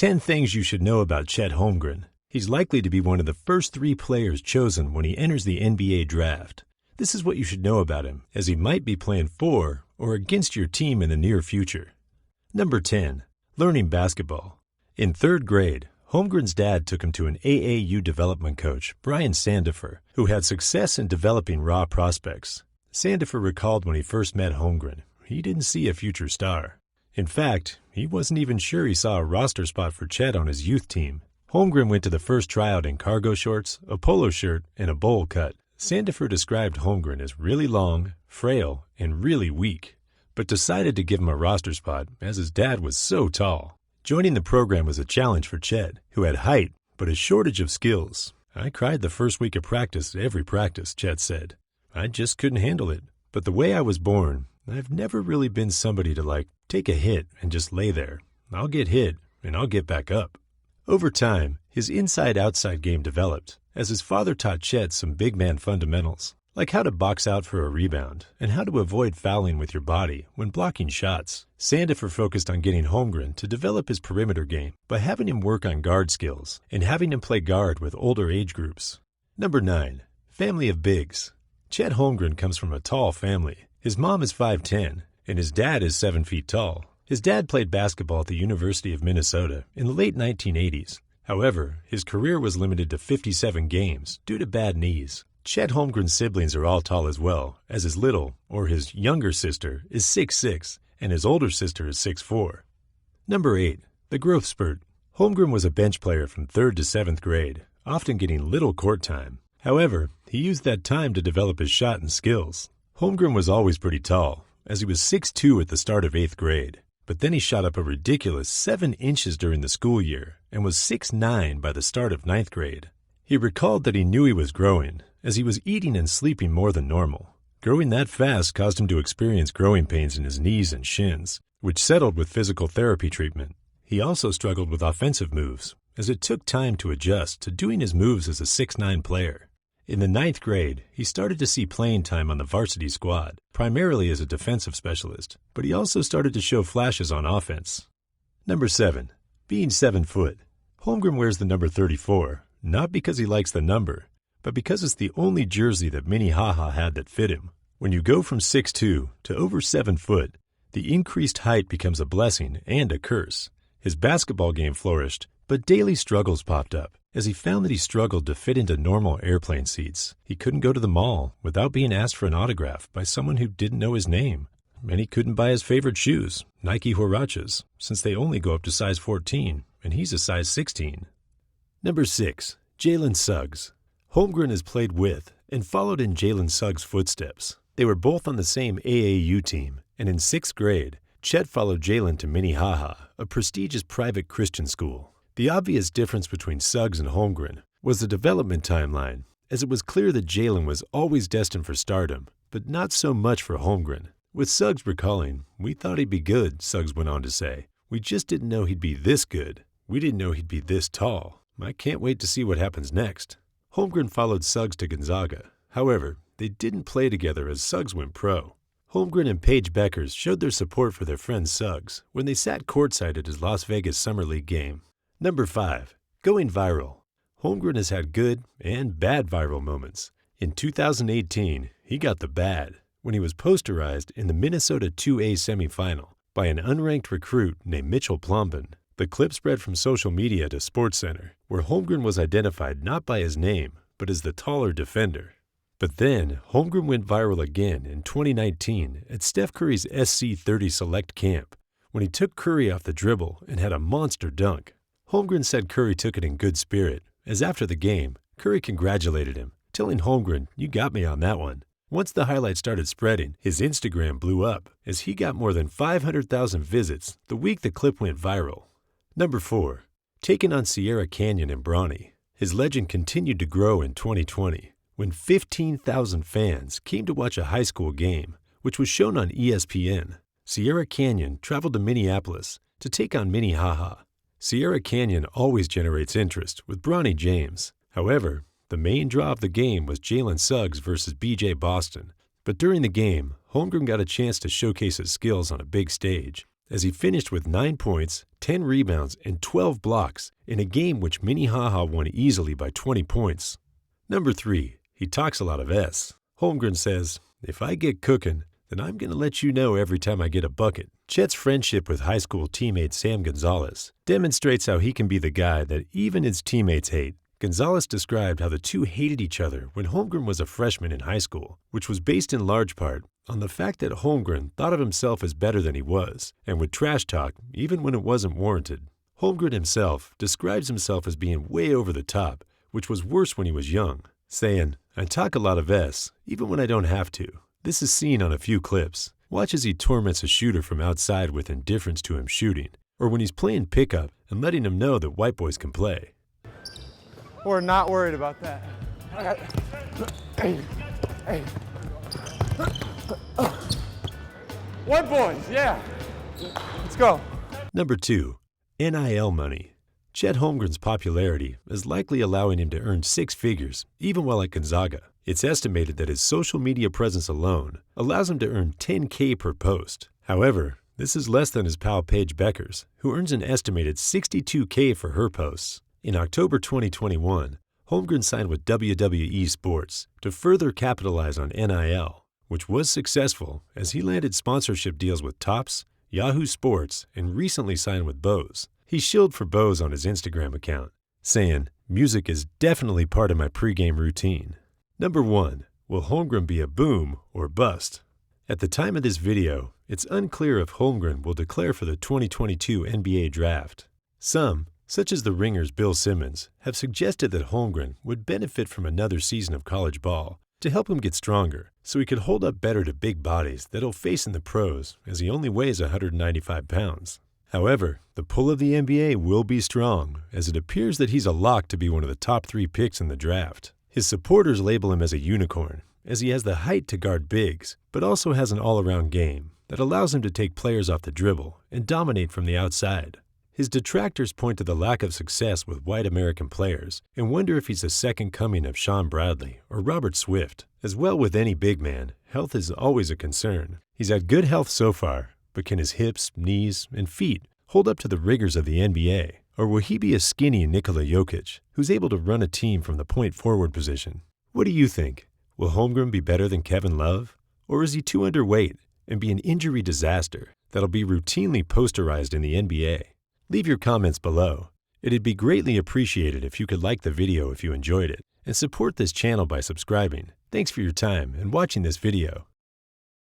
10 things you should know about Chet Holmgren. He's likely to be one of the first 3 players chosen when he enters the NBA draft. This is what you should know about him, as he might be playing for or against your team in the near future. Number 10. Learning basketball. In 3rd grade, Holmgren's dad took him to an AAU development coach, Brian Sandifer, who had success in developing raw prospects. Sandifer recalled when he first met Holmgren, he didn't see a future star. In fact, he wasn't even sure he saw a roster spot for Chet on his youth team. Holmgren went to the first tryout in cargo shorts, a polo shirt, and a bowl cut. Sandifer described Holmgren as really long, frail, and really weak, but decided to give him a roster spot as his dad was so tall. Joining the program was a challenge for Chet, who had height but a shortage of skills. I cried the first week of practice every practice, Chet said. I just couldn't handle it. But the way I was born, I've never really been somebody to take a hit and just lay there. I'll get hit and I'll get back up. Over time, his inside-outside game developed, as his father taught Chet some big man fundamentals, like how to box out for a rebound and how to avoid fouling with your body when blocking shots. Sandifer focused on getting Holmgren to develop his perimeter game by having him work on guard skills and having him play guard with older age groups. Number 9. Family of bigs. Chet Holmgren comes from a tall family. His mom is 5'10", and his dad is 7 feet tall. His dad played basketball at the University of Minnesota in the late 1980s. However, his career was limited to 57 games due to bad knees. Chet Holmgren's siblings are all tall as well, as his little, or his younger sister, is 6'6", and his older sister is 6'4". Number 8. The growth spurt. Holmgren was a bench player from 3rd to 7th grade, often getting little court time. However, he used that time to develop his shot and skills. Holmgren was always pretty tall, as he was 6'2" at the start of 8th grade. But then he shot up a ridiculous 7 inches during the school year and was 6'9" by the start of 9th grade. He recalled that he knew he was growing, as he was eating and sleeping more than normal. Growing that fast caused him to experience growing pains in his knees and shins, which settled with physical therapy treatment. He also struggled with offensive moves, as it took time to adjust to doing his moves as a 6'9" player. In the 9th grade, he started to see playing time on the varsity squad, primarily as a defensive specialist, but he also started to show flashes on offense. Number 7. Being 7 foot. Holmgren wears the number 34, not because he likes the number, but because it's the only jersey that Minnehaha had that fit him. When you go from 6'2" to over 7 foot, the increased height becomes a blessing and a curse. His basketball game flourished, but daily struggles popped up, as he found that he struggled to fit into normal airplane seats. He couldn't go to the mall without being asked for an autograph by someone who didn't know his name. And he couldn't buy his favorite shoes, Nike Huaraches, since they only go up to size 14, and he's a size 16. Number 6. Jalen Suggs. Holmgren has played with and followed in Jalen Suggs' footsteps. They were both on the same AAU team, and in 6th grade, Chet followed Jalen to Minnehaha, a prestigious private Christian school. The obvious difference between Suggs and Holmgren was the development timeline, as it was clear that Jalen was always destined for stardom, but not so much for Holmgren. With Suggs recalling, "We thought he'd be good," Suggs went on to say. "We just didn't know he'd be this good. We didn't know he'd be this tall. I can't wait to see what happens next." Holmgren followed Suggs to Gonzaga. However, they didn't play together as Suggs went pro. Holmgren and Paige Beckers showed their support for their friend Suggs when they sat courtside at his Las Vegas Summer League game. Number 5. Going viral. Holmgren has had good and bad viral moments. In 2018, he got the bad when he was posterized in the Minnesota 2A semifinal by an unranked recruit named Mitchell Plombin. The clip spread from social media to SportsCenter, where Holmgren was identified not by his name, but as the taller defender. But then, Holmgren went viral again in 2019 at Steph Curry's SC30 Select Camp, when he took Curry off the dribble and had a monster dunk. Holmgren said Curry took it in good spirit, as after the game, Curry congratulated him, telling Holmgren, "You got me on that one." Once the highlight started spreading, his Instagram blew up, as he got more than 500,000 visits the week the clip went viral. Number 4. Taking on Sierra Canyon and Bronny. His legend continued to grow in 2020, when 15,000 fans came to watch a high school game, which was shown on ESPN. Sierra Canyon traveled to Minneapolis to take on Minnehaha. Sierra Canyon always generates interest with Bronny James. However, the main draw of the game was Jalen Suggs versus BJ Boston. But during the game, Holmgren got a chance to showcase his skills on a big stage, as he finished with 9 points, 10 rebounds, and 12 blocks in a game which Minnehaha won easily by 20 points. Number 3, he talks a lot of S. Holmgren says, "If I get cooking, then I'm going to let you know every time I get a bucket." Chet's friendship with high school teammate Sam Gonzalez demonstrates how he can be the guy that even his teammates hate. Gonzalez described how the two hated each other when Holmgren was a freshman in high school, which was based in large part on the fact that Holmgren thought of himself as better than he was and would trash talk even when it wasn't warranted. Holmgren himself describes himself as being way over the top, which was worse when he was young, saying, "I talk a lot of S, even when I don't have to." This is seen on a few clips. Watch as he torments a shooter from outside with indifference to him shooting, or when he's playing pickup and letting him know that white boys can play. We're not worried about that. Hey. White boys, yeah. Let's go. Number 2, NIL money. Chet Holmgren's popularity is likely allowing him to earn 6 figures, even while at Gonzaga. It's estimated that his social media presence alone allows him to earn $10K per post. However, this is less than his pal Paige Beckers, who earns an estimated $62K for her posts. In October 2021, Holmgren signed with WWE Sports to further capitalize on NIL, which was successful as he landed sponsorship deals with Topps, Yahoo Sports, and recently signed with Bose. He shilled for Bose on his Instagram account, saying, "Music is definitely part of my pregame routine." Number 1, will Holmgren be a boom or bust? At the time of this video, it's unclear if Holmgren will declare for the 2022 NBA Draft. Some, such as the Ringer's Bill Simmons, have suggested that Holmgren would benefit from another season of college ball to help him get stronger so he could hold up better to big bodies that he'll face in the pros, as he only weighs 195 pounds. However, the pull of the NBA will be strong, as it appears that he's a lock to be one of the top 3 picks in the draft. His supporters label him as a unicorn, as he has the height to guard bigs, but also has an all-around game that allows him to take players off the dribble and dominate from the outside. His detractors point to the lack of success with white American players and wonder if he's the second coming of Sean Bradley or Robert Swift. As well with any big man, health is always a concern. He's had good health so far, but can his hips, knees, and feet hold up to the rigors of the NBA? Or will he be a skinny Nikola Jokic, who's able to run a team from the point forward position? What do you think? Will Holmgren be better than Kevin Love? Or is he too underweight and be an injury disaster that'll be routinely posterized in the NBA? Leave your comments below. It'd be greatly appreciated if you could like the video if you enjoyed it, and support this channel by subscribing. Thanks for your time and watching this video.